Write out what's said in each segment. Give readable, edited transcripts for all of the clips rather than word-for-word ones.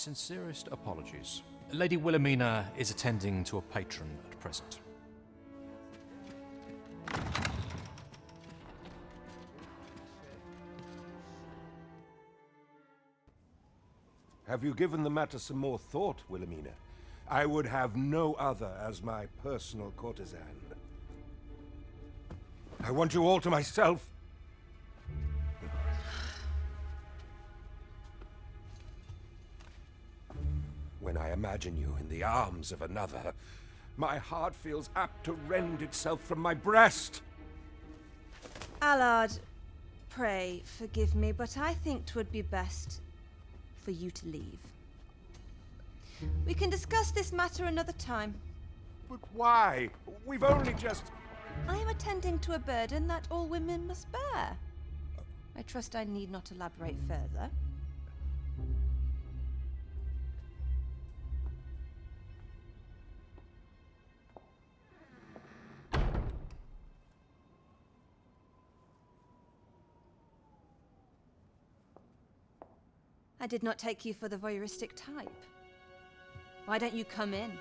sincerest apologies. Lady Wilhelmina is attending to a patron at present. Have you given the matter some more thought, Wilhelmina? I would have no other as my personal courtesan. I want you all to myself. When I imagine you in the arms of another, my heart feels apt to rend itself from my breast. Allard, pray forgive me, but I think 'twould be best for you to leave. We can discuss this matter another time. But why? We've only just... I am attending to a burden that all women must bear. I trust I need not elaborate further. I did not take you for the voyeuristic type. Why don't you come in?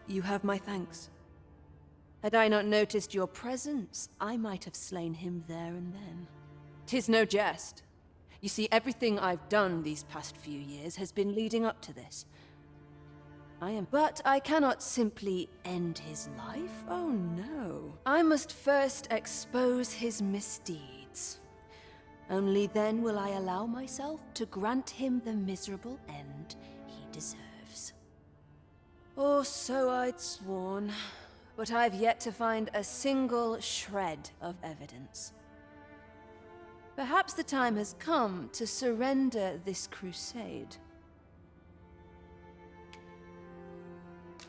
You have my thanks. Had I not noticed your presence, I might have slain him there and then. 'Tis no jest. You see, everything I've done these past few years has been leading up to this. But I cannot simply end his life. Oh no. I must first expose his misdeeds. Only then will I allow myself to grant him the miserable end he deserves. Or so I'd sworn, but I've yet to find a single shred of evidence. Perhaps the time has come to surrender this crusade.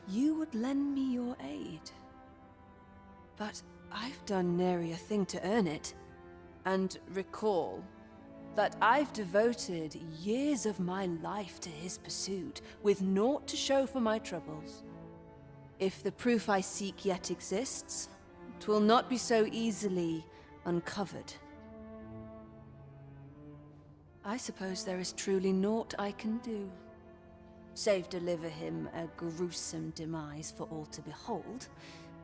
You would lend me your aid. But I've done nary a thing to earn it. And recall that I've devoted years of my life to his pursuit, with naught to show for my troubles. If the proof I seek yet exists, 'twill not be so easily uncovered. I suppose there is truly naught I can do, save deliver him a gruesome demise for all to behold,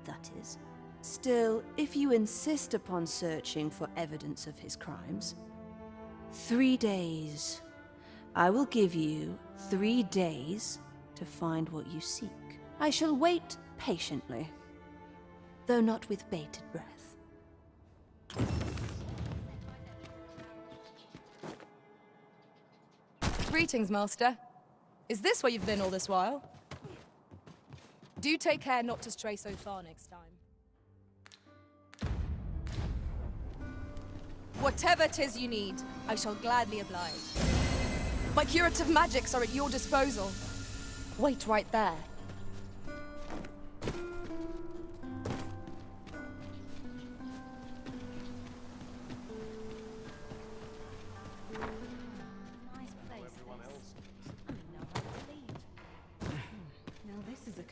that is. Still, if you insist upon searching for evidence of his crimes, 3 days. I will give you 3 days to find what you seek. I shall wait patiently, though not with bated breath. Greetings, Master. Is this where you've been all this while? Do take care not to stray so far next time. Whatever 'tis you need, I shall gladly oblige. My curative magics are at your disposal. Wait right there.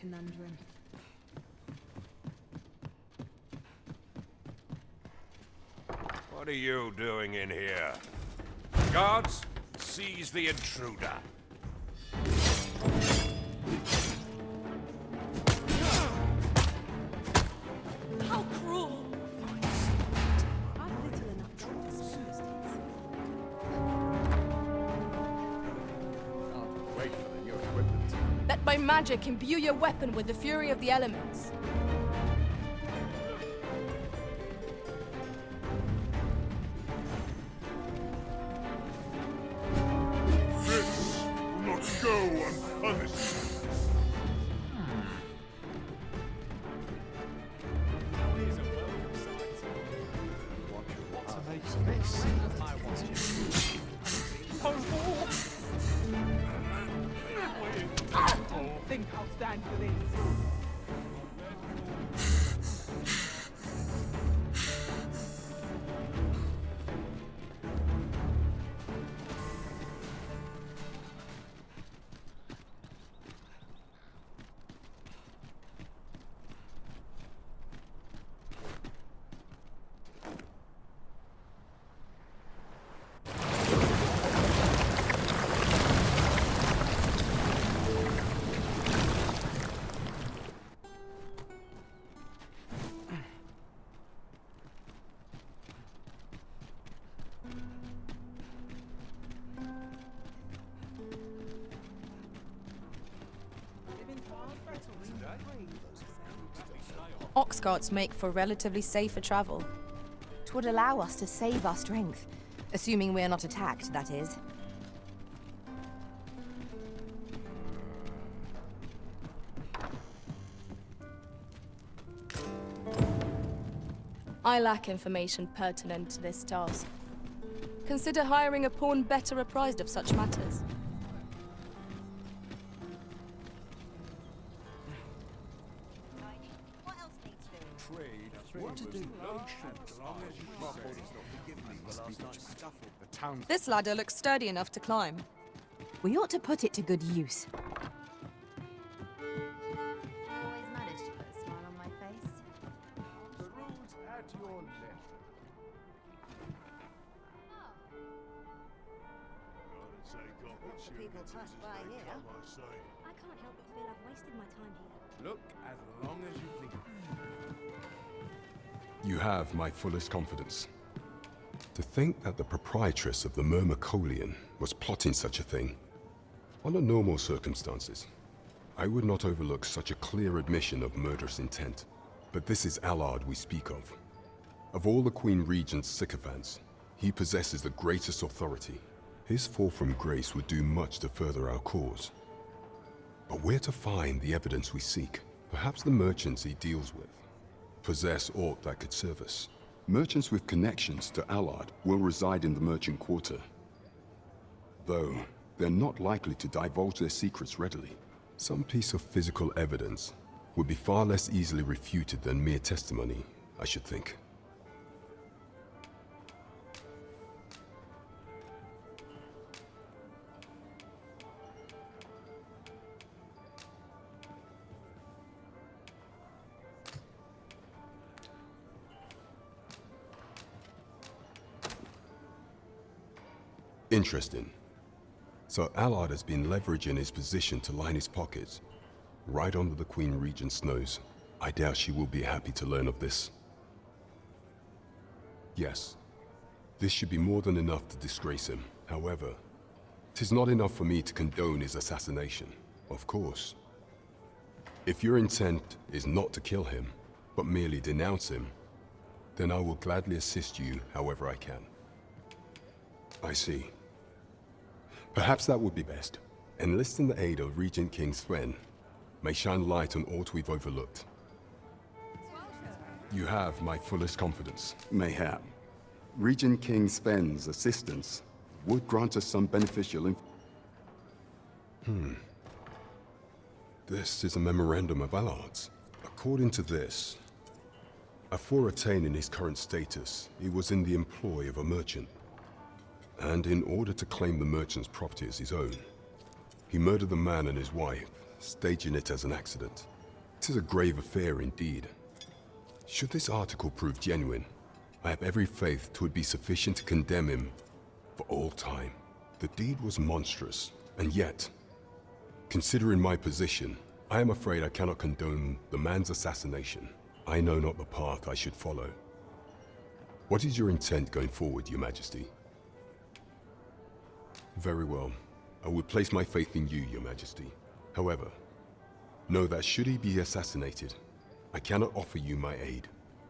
Conundrum. What are you doing in here? Guards, seize the intruder. How cruel! I've little enough trust. Wait for the new equipment. Let my magic imbue your weapon with the fury of the elements. This will not go unpunished. Think I'll stand for this. Ox carts make for relatively safer travel. It would allow us to save our strength. Assuming we're not attacked, that is. I lack information pertinent to this task. Consider hiring a pawn better apprised of such matters. This ladder looks sturdy enough to climb. We ought to put it to good use. I always manage to put a smile on my face. The road's at your left. Lots of people pass by here. I can't help but feel I've wasted my time here. Look as long as you please. You have my fullest confidence. To think that the proprietress of the Myrmecolian was plotting such a thing. Under normal circumstances, I would not overlook such a clear admission of murderous intent. But this is Allard we speak of. Of all the Queen Regent's sycophants, he possesses the greatest authority. His fall from grace would do much to further our cause. But where to find the evidence we seek? Perhaps the merchants he deals with possess aught that could serve us. Merchants with connections to Allard will reside in the merchant quarter. Though, they're not likely to divulge their secrets readily. Some piece of physical evidence would be far less easily refuted than mere testimony, I should think. Interesting. So Allard has been leveraging his position to line his pockets, right under the Queen Regent's nose. I doubt she will be happy to learn of this. Yes, this should be more than enough to disgrace him. However, 'tis not enough for me to condone his assassination, of course. If your intent is not to kill him, but merely denounce him, then I will gladly assist you however I can. I see. Perhaps that would be best. Enlisting the aid of Regent King Thorn may shine light on aught we've overlooked. You have my fullest confidence. Mayhap. Regent King Sven's assistance would grant us some beneficial This is a memorandum of Allard's. According to this, afore attaining his current status, he was in the employ of a merchant. And in order to claim the merchant's property as his own, he murdered the man and his wife, staging it as an accident. It is a grave affair indeed. Should this article prove genuine, I have every faith 'twould be sufficient to condemn him for all time. The deed was monstrous, and yet, considering my position, I am afraid I cannot condone the man's assassination. I know not the path I should follow. What is your intent going forward, Your Majesty? Very well. I would place my faith in you, Your Majesty. However, know that should he be assassinated, I cannot offer you my aid.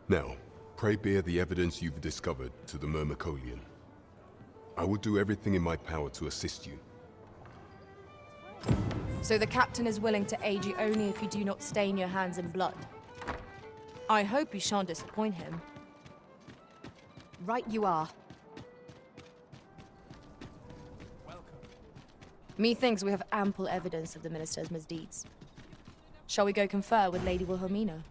Now, pray bear the evidence you've discovered to the Myrmecolian. I will do everything in my power to assist you. So the captain is willing to aid you only if you do not stain your hands in blood. I hope you shan't disappoint him. Right you are. Methinks we have ample evidence of the minister's misdeeds. Shall we go confer with Lady Wilhelmina?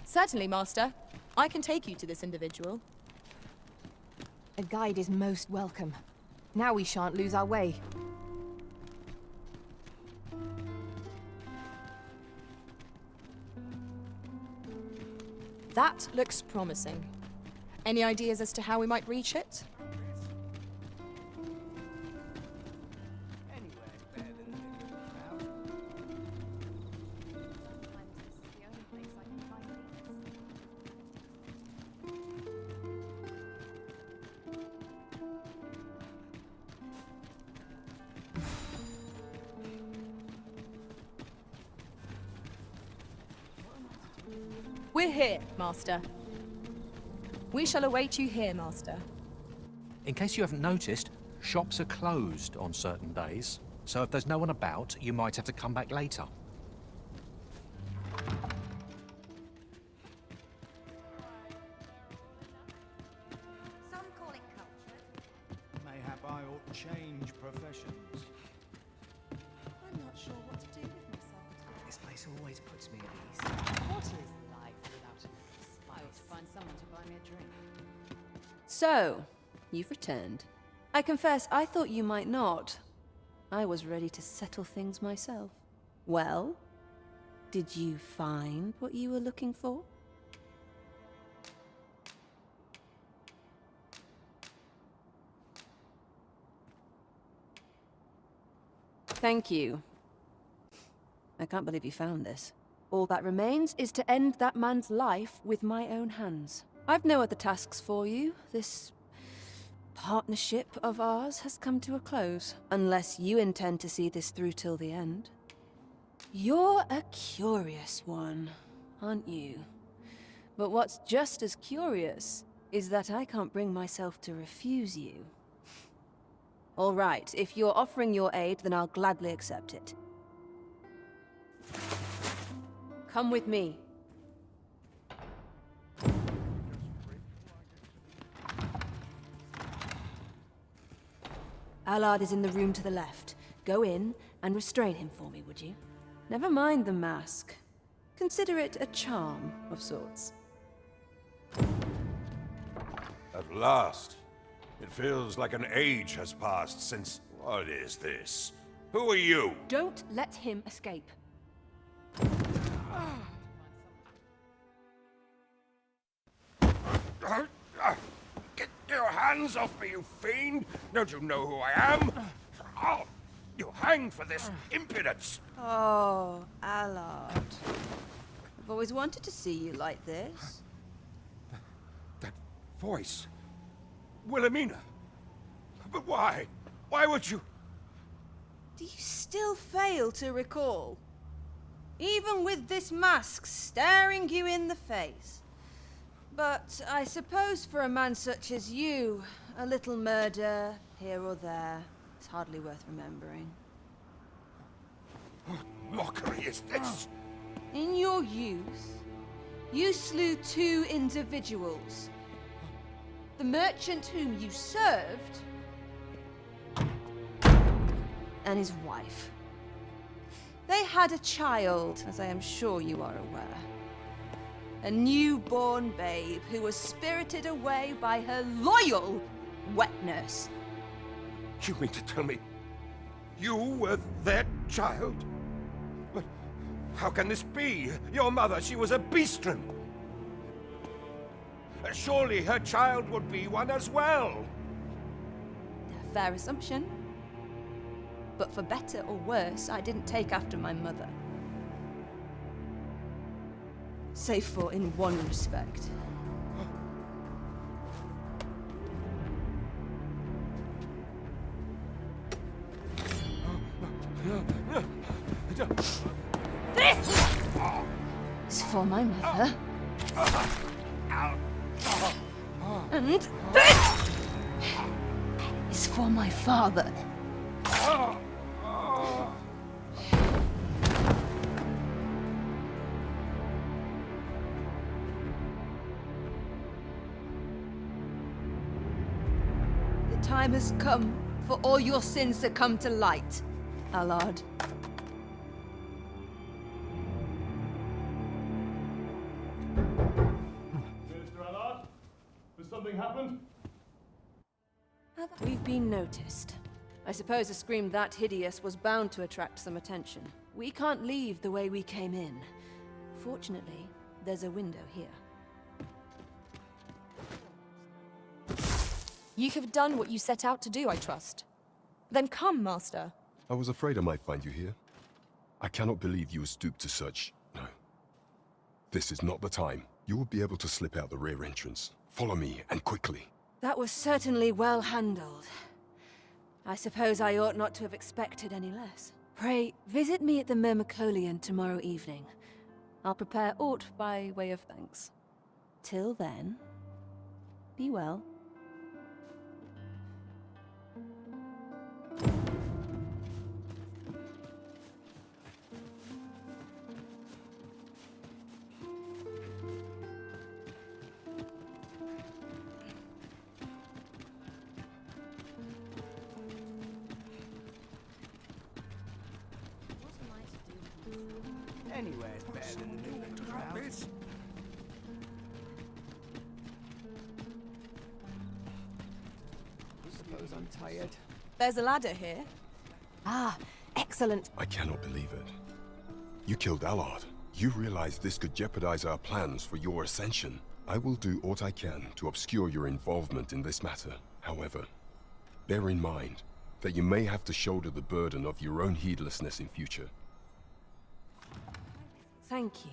Certainly, Master. I can take you to this individual. A guide is most welcome. Now we shan't lose our way. That looks promising. Any ideas as to how we might reach it? We're here, Master. We shall await you here, Master. In case you haven't noticed, shops are closed on certain days. So if there's no one about, you might have to come back later. Some call it culture. Mayhap I ought change professions. I'm not sure what to do with myself. This place always puts me at ease. What is life without a spice? I ought to find someone to buy me a drink. So, you've returned. I confess, I thought you might not. I was ready to settle things myself. Well, did you find what you were looking for? Thank you. I can't believe you found this. All that remains is to end that man's life with my own hands. I've no other tasks for you. This partnership of ours has come to a close, unless you intend to see this through till the end. You're a curious one, aren't you? But what's just as curious is that I can't bring myself to refuse you. All right, if you're offering your aid, then I'll gladly accept it. Come with me. Allard is in the room to the left. Go in and restrain him for me, would you? Never mind the mask. Consider it a charm of sorts. At last. It feels like an age has passed since... What is this? Who are you? Don't let him escape. Get your hands off me, you fiend! Don't you know who I am? Oh, you hang for this impudence! Oh, Allard. I've always wanted to see you like this. That voice... Wilhelmina! But why? Why would you... Do you still fail to recall? Even with this mask staring you in the face. But I suppose for a man such as you, a little murder here or there is hardly worth remembering. What mockery is this? In your youth, you slew 2 individuals. The merchant whom you served, and his wife. They had a child, as I am sure you are aware. A newborn babe who was spirited away by her loyal wet nurse. You mean to tell me you were their child? But how can this be? Your mother, she was a beastren. Surely her child would be one as well. A fair assumption. But for better or worse, I didn't take after my mother. Save for in one respect. This is for my mother. And this is for my father. The time has come for all your sins to come to light, Allard. Mr. Allard, has something happened? We've been noticed. I suppose a scream that hideous was bound to attract some attention. We can't leave the way we came in. Fortunately, there's a window here. You have done what you set out to do, I trust. Then come, Master. I was afraid I might find you here. I cannot believe you would stoop to such... No. This is not the time. You will be able to slip out the rear entrance. Follow me, and quickly. That was certainly well handled. I suppose I ought not to have expected any less. Pray, visit me at the Myrmicolian tomorrow evening. I'll prepare aught by way of thanks. Till then, be well. Anywhere's better than the middle crowd. Suppose I'm tired. There's a ladder here. Ah, excellent. I cannot believe it. You killed Allard. You realize this could jeopardize our plans for your ascension. I will do what I can to obscure your involvement in this matter. However, bear in mind that you may have to shoulder the burden of your own heedlessness in future. Thank you.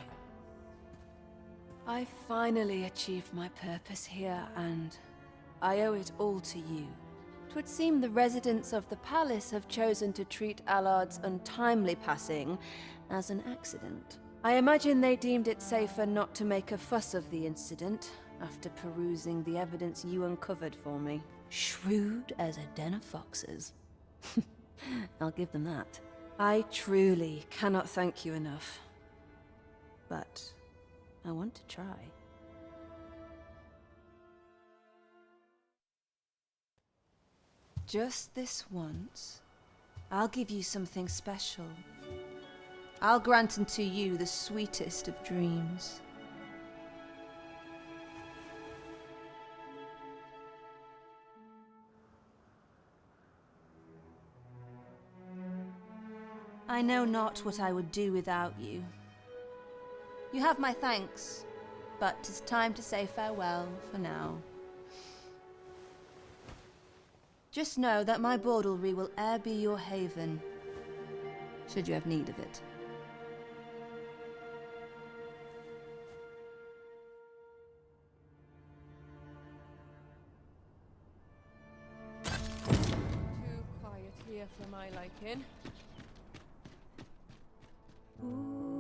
I finally achieved my purpose here, and I owe it all to you. 'Twould seem the residents of the palace have chosen to treat Allard's untimely passing as an accident. I imagine they deemed it safer not to make a fuss of the incident after perusing the evidence you uncovered for me. Shrewd as a den of foxes. I'll give them that. I truly cannot thank you enough. But I want to try. Just this once, I'll give you something special. I'll grant unto you the sweetest of dreams. I know not what I would do without you. You have my thanks, but 'tis time to say farewell for now. Just know that my bordlery will e'er be your haven, should you have need of it. Too quiet here for my liking. Ooh.